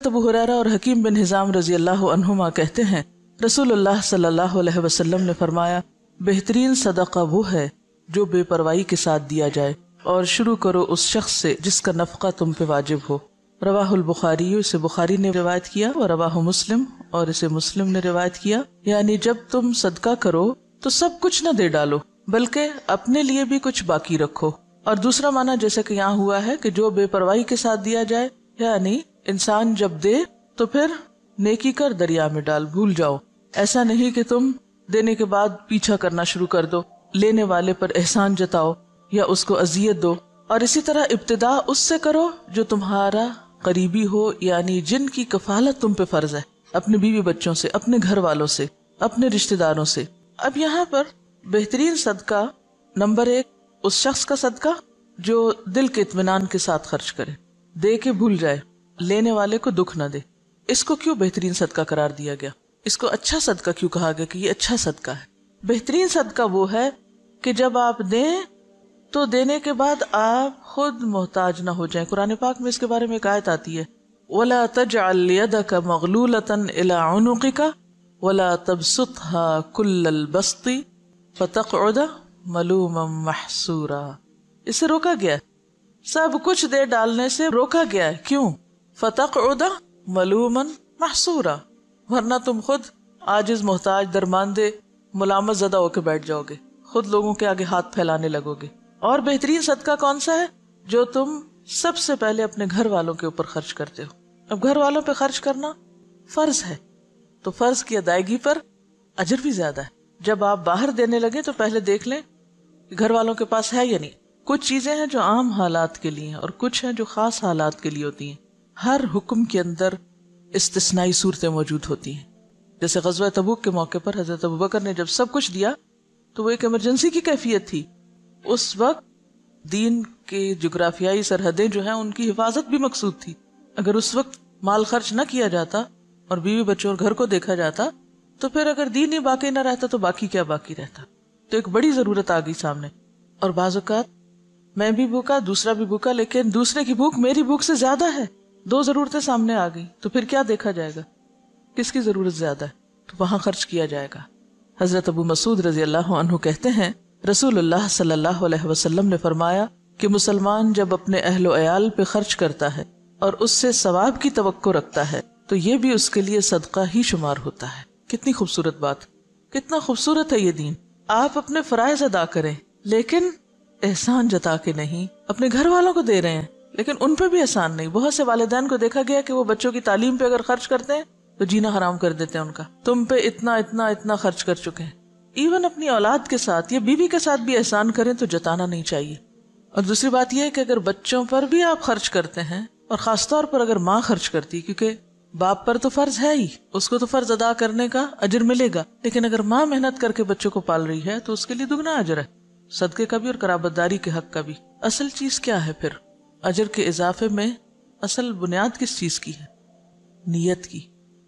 ابو ہریرہ اور حکیم بن حزام رضی اللہ عنہما کہتے ہیں رسول اللہ صلی اللہ علیہ وسلم نے فرمایا بہترین صدقہ وہ ہے جو بے پرواہی کے ساتھ دیا جائے، اور شروع کرو اس شخص سے جس کا نفقہ تم پہ واجب ہو۔ رواہ البخاری، اسے بخاری نے روایت کیا، اور رواہ مسلم، اور اسے مسلم نے روایت کیا۔ یعنی جب تم صدقہ کرو تو سب کچھ نہ دے ڈالو بلکہ اپنے لیے بھی کچھ باقی رکھو۔ اور دوسرا معنی جیسے کہ یہاں ہوا ہے کہ جو بے پرواہی کے ساتھ دیا جائے، یعنی انسان جب دے تو پھر نیکی کر دریا میں ڈال، بھول جاؤ۔ ایسا نہیں کہ تم دینے کے بعد پیچھا کرنا شروع کر دو، لینے والے پر احسان جتاؤ یا اس کو اذیت دو۔ اور اسی طرح ابتدا اس سے کرو جو تمہارا قریبی ہو، یعنی جن کی کفالت تم پہ فرض ہے، اپنے بیوی بچوں سے، اپنے گھر والوں سے، اپنے رشتہ داروں سے۔ اب یہاں پر بہترین صدقہ نمبر 1 اس شخص کا صدقہ جو دل کے اطمینان کے ساتھ خرچ کرے، دے کے بھول جائے، لینے والے کو دکھ نہ دے۔ اس کو کیوں بہترین صدقہ قرار دیا گیا؟ اس کو اچھا صدقہ کیوں کہا گیا کہ یہ اچھا صدقہ ہے؟ بہترین صدقہ وہ ہے کہ جب آپ دیں تو دینے کے بعد آپ خود محتاج نہ ہو جائیں۔ قرآن پاک میں اس کے بارے میں ایک آیت آتی ہے وَلَا تَجْعَلْ يَدَكَ مَغْلُولَةً إِلَىٰ عُنُقِكَ وَلَا تَبْسُطْهَا كُلَّ الْبَسْطِ فَتَقْعُدَ مَلُومًا مَحْسُورًا۔ اسے روکا گیا ہے، سب کچھ دے ڈالنے سے روکا گیا ہے۔ کیوں؟ فَتَقْعُدَ مَلُومًا مَحْسُورًا، ورنہ تم خود عاجز، محتاج، درماندے، ملامت زدہ ہو کے بیٹھ جاؤ گے، خود لوگوں کے آگے ہاتھ پھیلانے لگو گے۔ اور بہترین صدقہ کون سا ہے؟ جو تم سب سے پہلے اپنے گھر والوں کے اوپر خرچ کرتے ہو۔ اب گھر والوں پہ خرچ کرنا فرض ہے، تو فرض کی ادائیگی پر اجر بھی زیادہ ہے۔ جب آپ باہر دینے لگے تو پہلے دیکھ لیں کہ گھر والوں کے پاس ہے یا نہیں۔ کچھ چیزیں ہیں جو عام حالات کے لیے ہیں اور کچھ ہیں جو خاص حالات کے لیے ہوتی ہیں۔ ہر حکم کے اندر استثنائی صورتیں موجود ہوتی ہیں۔ جیسے غزوہ تبوک کے موقع پر حضرت ابوبکر نے جب سب کچھ دیا تو وہ ایک ایمرجنسی کی کیفیت تھی۔ اس وقت دین کے جغرافیائی سرحدیں جو ہیں ان کی حفاظت بھی مقصود تھی۔ اگر اس وقت مال خرچ نہ کیا جاتا اور بیوی بچوں اور گھر کو دیکھا جاتا تو پھر اگر دین ہی باقی نہ رہتا تو باقی کیا باقی رہتا۔ تو ایک بڑی ضرورت آ گئی سامنے، اور بعض اوقات میں بھی بھوکا، دوسرا بھی بھوکا، لیکن دوسرے کی بھوک میری بھوک سے زیادہ ہے، دو ضرورتیں سامنے آ گئی، تو پھر کیا دیکھا جائے گا؟ کس کی ضرورت زیادہ ہے؟ تو وہاں خرچ کیا جائے گا۔ حضرت ابو مسعود رضی اللہ عنہ کہتے ہیں رسول اللہ صلی اللہ علیہ وسلم نے فرمایا کہ مسلمان جب اپنے اہل و عیال پہ خرچ کرتا ہے اور اس سے ثواب کی توقع رکھتا ہے تو یہ بھی اس کے لیے صدقہ ہی شمار ہوتا ہے۔ کتنی خوبصورت بات، کتنا خوبصورت ہے یہ دین۔ آپ اپنے فرائض ادا کریں لیکن احسان جتا کے نہیں۔ اپنے گھر والوں کو دے رہے ہیں لیکن ان پہ بھی احسان نہیں۔ بہت سے والدین کو دیکھا گیا کہ وہ بچوں کی تعلیم پہ اگر خرچ کرتے ہیں تو جینا حرام کر دیتے ہیں ان کا، تم پہ اتنا اتنا اتنا خرچ کر چکے ہیں۔ ایون اپنی اولاد کے ساتھ یا بیوی کے ساتھ بھی احسان کریں تو جتانا نہیں چاہیے۔ اور دوسری بات یہ ہے کہ اگر بچوں پر بھی آپ خرچ کرتے ہیں، اور خاص طور پر اگر ماں خرچ کرتی، کیونکہ باپ پر تو فرض ہے ہی، اس کو تو فرض ادا کرنے کا اجر ملے گا، لیکن اگر ماں محنت کر کے بچوں کو پال رہی ہے تو اس کے لیے دگنا اجر ہے، صدقے کا بھی اور قرابت داری کے حق کا بھی۔ اصل چیز کیا ہے پھر اجر کے اضافے میں؟ اصل بنیاد کس چیز کی ہے؟ نیت کی۔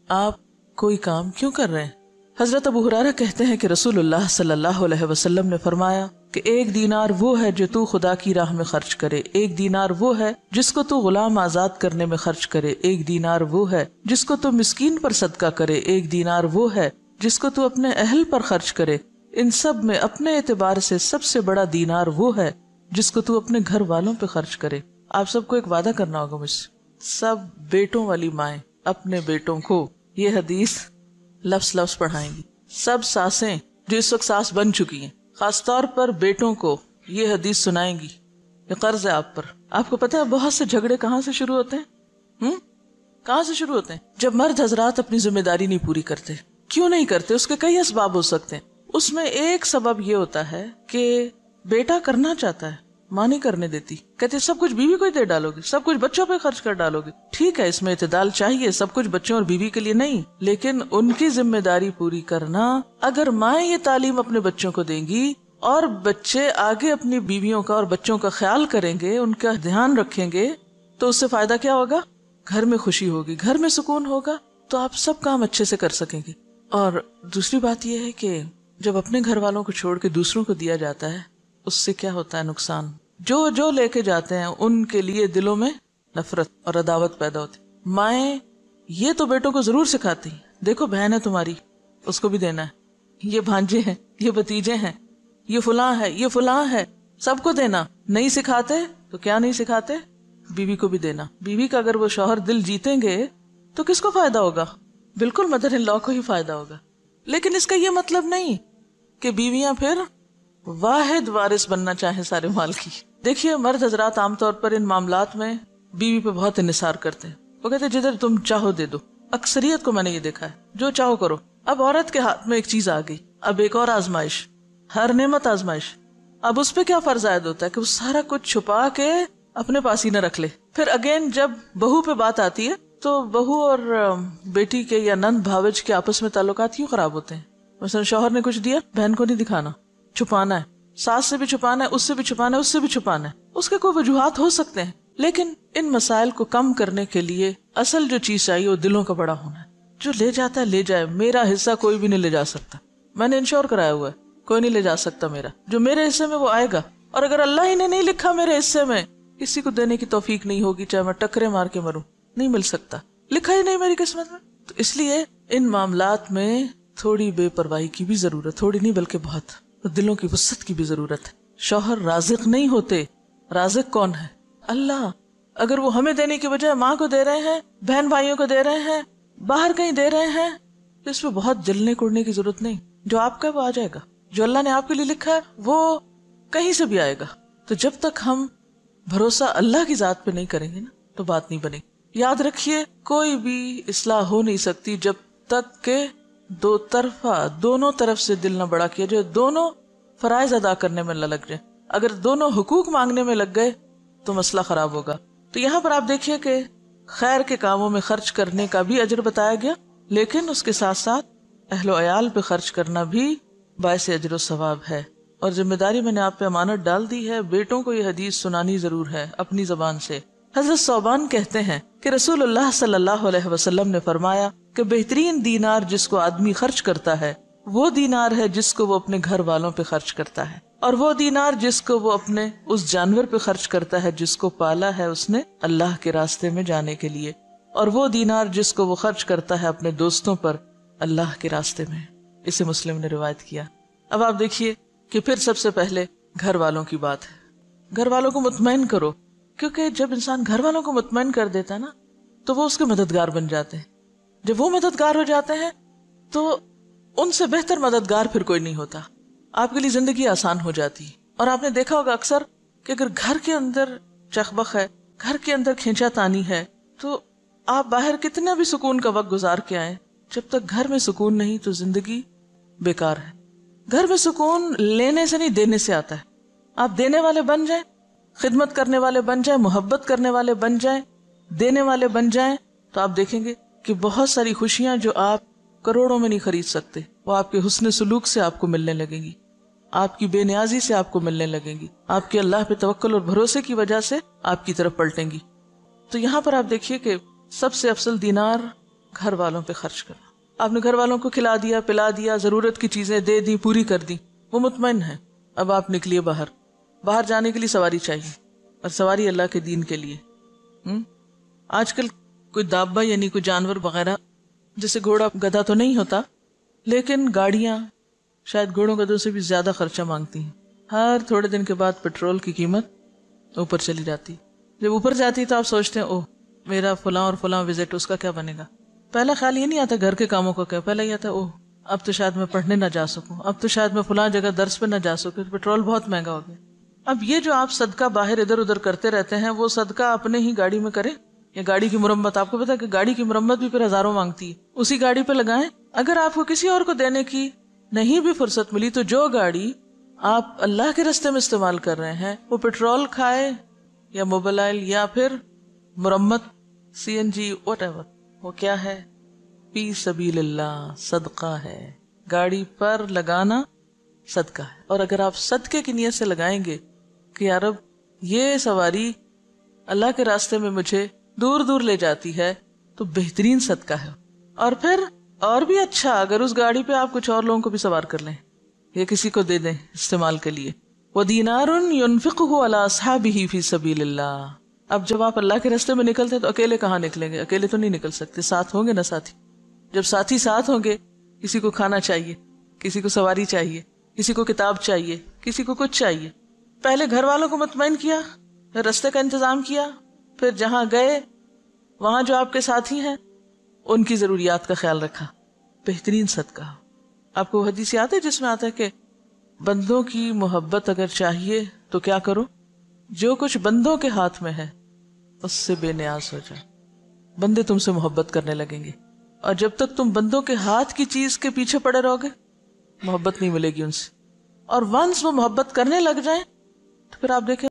آپ کوئی کام کیوں کر رہے ہیں؟ حضرت ابو ہریرہ کہتے ہیں کہ رسول اللہ صلی اللہ علیہ وسلم نے فرمایا کہ 1 دینار وہ ہے جو تو خدا کی راہ میں خرچ کرے، 1 دینار وہ ہے جس کو تو غلام آزاد کرنے میں خرچ کرے، 1 دینار وہ ہے جس کو تو مسکین پر صدقہ کرے، 1 دینار وہ ہے جس کو تو اپنے اہل پر خرچ کرے۔ ان سب میں اپنے اعتبار سے سب سے بڑا دینار وہ ہے جس کو تو اپنے گھر والوں پہ خرچ کرے۔ آپ سب کو ایک وعدہ کرنا ہوگا مجھ سے، سب بیٹوں والی مائیں اپنے بیٹوں کو یہ حدیث لفظ لفظ پڑھائیں گی۔ سب ساسیں جو اس وقت ساس بن چکی ہیں خاص طور پر بیٹوں کو یہ حدیث سنائیں گی۔ یہ قرض ہے آپ پر۔ آپ کو پتہ ہے بہت سے جھگڑے کہاں سے شروع ہوتے ہیں؟ کہاں سے شروع ہوتے ہیں؟ جب مرد حضرات اپنی ذمہ داری نہیں پوری کرتے۔ کیوں نہیں کرتے؟ اس کے کئی اسباب ہو سکتے ہیں۔ اس میں ایک سبب یہ ہوتا ہے کہ بیٹا کرنا چاہتا ہے، ماں نہیں کرنے دیتی، کہتے سب کچھ بیوی کو ہی دے ڈالو گے، سب کچھ بچوں پہ خرچ کر ڈالو گے۔ ٹھیک ہے، اس میں اعتدال چاہیے، سب کچھ بچوں اور بیوی کے لیے نہیں، لیکن ان کی ذمہ داری پوری کرنا۔ اگر مائیں یہ تعلیم اپنے بچوں کو دیں گی اور بچے آگے اپنی بیویوں کا اور بچوں کا خیال کریں گے، ان کا دھیان رکھیں گے، تو اس سے فائدہ کیا ہوگا؟ گھر میں خوشی ہوگی، گھر میں سکون ہوگا، تو آپ سب کام اچھے سے کر سکیں گے۔ اور دوسری بات یہ ہے کہ جب اپنے گھر والوں کو چھوڑ کے دوسروں کو دیا جاتا ہے، اس سے کیا ہوتا ہے نقصان؟ جو لے کے جاتے ہیں ان کے لیے دلوں میں نفرت اور عداوت پیدا ہوتی۔ مائیں یہ تو بیٹوں کو ضرور سکھاتی، دیکھو بہن ہے تمہاری، اس کو بھی دینا ہے، یہ بھانجے ہیں، یہ بھتیجے ہیں، یہ فلاں ہے، یہ فلاں ہے، سب کو دینا. نہیں سکھاتے تو کیا نہیں سکھاتے؟ بیوی کو بھی دینا. بیوی کا اگر وہ شوہر دل جیتیں گے تو کس کو فائدہ ہوگا؟ بالکل مدر ان لا کو ہی فائدہ ہوگا. لیکن اس کا یہ مطلب نہیں کہ بیویاں پھر واحد وارث بننا چاہیں سارے مال کی. دیکھیے مرد حضرات عام طور پر ان معاملات میں بیوی پہ بہت انحصار کرتے ہیں. وہ کہتے ہیں جدھر تم چاہو دے دو. اکثریت کو میں نے یہ دیکھا ہے، جو چاہو کرو. اب عورت کے ہاتھ میں ایک چیز آ گئی، اب ایک اور آزمائش، ہر نعمت آزمائش. اب اس پہ کیا فرض عائد ہوتا ہے کہ وہ سارا کچھ چھپا کے اپنے پاس ہی نہ رکھ لے. پھر اگین جب بہو پہ بات آتی ہے تو بہو اور بیٹی کے یا نند بھاوج کے آپس میں تعلقات کیوں خراب ہوتے ہیں؟ مثلا شوہر نے کچھ دیا، بہن کو نہیں دکھانا، چھپانا ہے. ساس سے بھی چھپانا ہے، اس سے بھی چھپانا ہے، اس سے بھی چھپانا ہے. اس کے کوئی وجوہات ہو سکتے ہیں، لیکن ان مسائل کو کم کرنے کے لیے اصل جو چیز چاہیے وہ دلوں کا بڑا ہونا ہے. جو لے جاتا ہے لے جائے، میرا حصہ کوئی بھی نہیں لے جا سکتا. میں نے انشور کرایا ہوا ہے، کوئی نہیں لے جا سکتا میرا. جو میرے حصے میں وہ آئے گا، اور اگر اللہ ہی نے نہیں لکھا میرے حصے میں، کسی کو دینے کی توفیق نہیں ہوگی، چاہے میں ٹکرے مار کے مروں، نہیں مل سکتا، لکھا ہی نہیں میری قسمت میں. تو اس لیے ان معاملات میں تھوڑی بے پرواہی کی بھی ضرورت، تھوڑی نہیں بلکہ بہت، دلوں کی وسعت کی بھی ضرورت ہے. شوہر رازق نہیں ہوتے، رازق کون ہے؟ اللہ. اگر وہ ہمیں دینے کی بجائے ماں کو دے رہے ہیں، بہن بھائیوں کو دے رہے ہیں، باہر کہیں دے رہے ہیں، تو اس پہ بہت جلنے کوڑنے کی ضرورت نہیں. جو آپ کا وہ آ جائے گا، جو اللہ نے آپ کے لیے لکھا ہے وہ کہیں سے بھی آئے گا. تو جب تک ہم بھروسہ اللہ کی ذات پہ نہیں کریں گے نا تو بات نہیں بنے. یاد رکھیے کوئی بھی اصلاح ہو نہیں سکتی جب تک کہ دو طرفہ، دونوں طرف سے دل نہ بڑا کیا جائے، دونوں فرائض ادا کرنے میں نہ لگ جائے. اگر دونوں حقوق مانگنے میں لگ گئے تو مسئلہ خراب ہوگا. تو یہاں پر آپ دیکھیے کہ خیر کے کاموں میں خرچ کرنے کا بھی اجر بتایا گیا، لیکن اس کے ساتھ ساتھ اہل و عیال پہ خرچ کرنا بھی باعث اجر و ثواب ہے. اور ذمہ داری میں نے آپ پہ امانت ڈال دی ہے، بیٹوں کو یہ حدیث سنانی ضرور ہے اپنی زبان سے. حضرت ثوبان کہتے ہیں کہ رسول اللہ صلی اللہ علیہ وسلم نے فرمایا کہ بہترین دینار جس کو آدمی خرچ کرتا ہے وہ دینار ہے جس کو وہ اپنے گھر والوں پہ خرچ کرتا ہے، اور وہ دینار جس کو وہ اپنے اس جانور پہ خرچ کرتا ہے جس کو پالا ہے اس نے اللہ کے راستے میں جانے کے لیے، اور وہ دینار جس کو وہ خرچ کرتا ہے اپنے دوستوں پر اللہ کے راستے میں. اسے مسلم نے روایت کیا. اب آپ دیکھیے کہ پھر سب سے پہلے گھر والوں کی بات ہے. گھر والوں کو مطمئن کرو، کیونکہ جب انسان گھر والوں کو مطمئن کر دیتا ہے نا تو وہ اس کے مددگار بن جاتے ہیں. جب وہ مددگار ہو جاتے ہیں تو ان سے بہتر مددگار پھر کوئی نہیں ہوتا. آپ کے لیے زندگی آسان ہو جاتی. اور آپ نے دیکھا ہوگا اکثر کہ اگر گھر کے اندر چخبخ ہے، گھر کے اندر کھینچا تانی ہے، تو آپ باہر کتنا بھی سکون کا وقت گزار کے آئیں، جب تک گھر میں سکون نہیں تو زندگی بیکار ہے. گھر میں سکون لینے سے نہیں دینے سے آتا ہے. آپ دینے والے بن جائیں، خدمت کرنے والے بن جائیں، محبت کرنے والے بن جائیں، دینے والے بن جائیں، تو آپ دیکھیں گے کہ بہت ساری خوشیاں جو آپ کروڑوں میں نہیں خرید سکتے وہ آپ کے حسن سلوک سے آپ کو ملنے لگیں گی، آپ کی بے نیازی سے آپ کو ملنے لگیں گی، آپ کے اللہ پہ توکل اور بھروسے کی وجہ سے آپ کی طرف پلٹیں گی. تو یہاں پر آپ دیکھیے کہ سب سے افضل دینار گھر والوں پہ خرچ کرنا. آپ نے گھر والوں کو کھلا دیا، پلا دیا، ضرورت کی چیزیں دے دی، پوری کر دی، وہ مطمئن ہے. اب آپ نکلیے باہر جانے کے لیے سواری چاہیے، اور سواری اللہ کے دین کے لیے. آج کل کوئی دابہ یعنی کوئی جانور وغیرہ، جیسے گھوڑا گدھا تو نہیں ہوتا، لیکن گاڑیاں شاید گھوڑوں گدھوں سے بھی زیادہ خرچہ مانگتی ہیں. ہر تھوڑے دن کے بعد پیٹرول کی قیمت اوپر چلی جاتی. جب اوپر جاتی تو آپ سوچتے ہیں اوہ میرا فلاں اور فلاں وزٹ، اس کا کیا بنے گا. پہلا خیال یہ نہیں آتا گھر کے کاموں کا کیا، پہلا یہ آتا اوہ اب تو شاید میں پڑھنے نہ جا سکوں، اب تو شاید میں فلاں جگہ درس پہ نہ جا سکوں، پیٹرول بہت مہنگا ہو گیا. اب یہ جو آپ صدقہ باہر ادھر ادھر کرتے رہتے ہیں، وہ صدقہ اپنے ہی گاڑی میں کریں، یا گاڑی کی مرمت. آپ کو پتا ہے کہ گاڑی کی مرمت بھی پھر ہزاروں مانگتی ہے، اسی گاڑی پہ لگائیں. اگر آپ کو کسی اور کو دینے کی نہیں بھی فرصت ملی تو جو گاڑی آپ اللہ کے راستے میں استعمال کر رہے ہیں وہ پیٹرول کھائے یا موبائل یا پھر مرمت، سی این جی، واٹ ایور، وہ کیا ہے؟ فی سبیل اللہ، صدقہ ہے. گاڑی پر لگانا صدقہ ہے. اور اگر آپ صدقے کی نیت سے لگائیں گے کہ یا رب یہ سواری اللہ کے راستے میں مجھے دور دور لے جاتی ہے، تو بہترین صدقہ ہے. اور پھر اور بھی اچھا اگر اس گاڑی پہ آپ کچھ اور لوگوں کو بھی سوار کر لیں یا کسی کو دے دیں استعمال کے لیے. وَدِينَارٌ يُنْفِقُهُ عَلَىٰ أَصْحَابِهِ فِي سَبِيلِ اللَّهِ. اب جب آپ اللہ کے راستے میں نکلتے تو اکیلے کہاں نکلیں گے؟ اکیلے تو نہیں نکل سکتے، ساتھ ہوں گے نا ساتھی. جب ساتھی ساتھ ہوں گے، کسی کو کھانا چاہیے، کسی کو سواری چاہیے، کسی کو کتاب چاہیے، کسی کو کچھ چاہیے. پہلے گھر والوں کو مطمئن کیا، راستے کا انتظام کیا، پھر جہاں گئے وہاں جو آپ کے ساتھی ہیں ان کی ضروریات کا خیال رکھا. بہترین صدقہ. آپ کو حدیث یاد ہے جس میں آتا ہے کہ بندوں کی محبت اگر چاہیے تو کیا کرو؟ جو کچھ بندوں کے ہاتھ میں ہے اس سے بے نیاز ہو جائے. بندے تم سے محبت کرنے لگیں گے، اور جب تک تم بندوں کے ہاتھ کی چیز کے پیچھے پڑے رہو گے محبت نہیں ملے گی ان سے. اور ونس وہ محبت کرنے لگ جائیں تو پھر آپ دیکھیں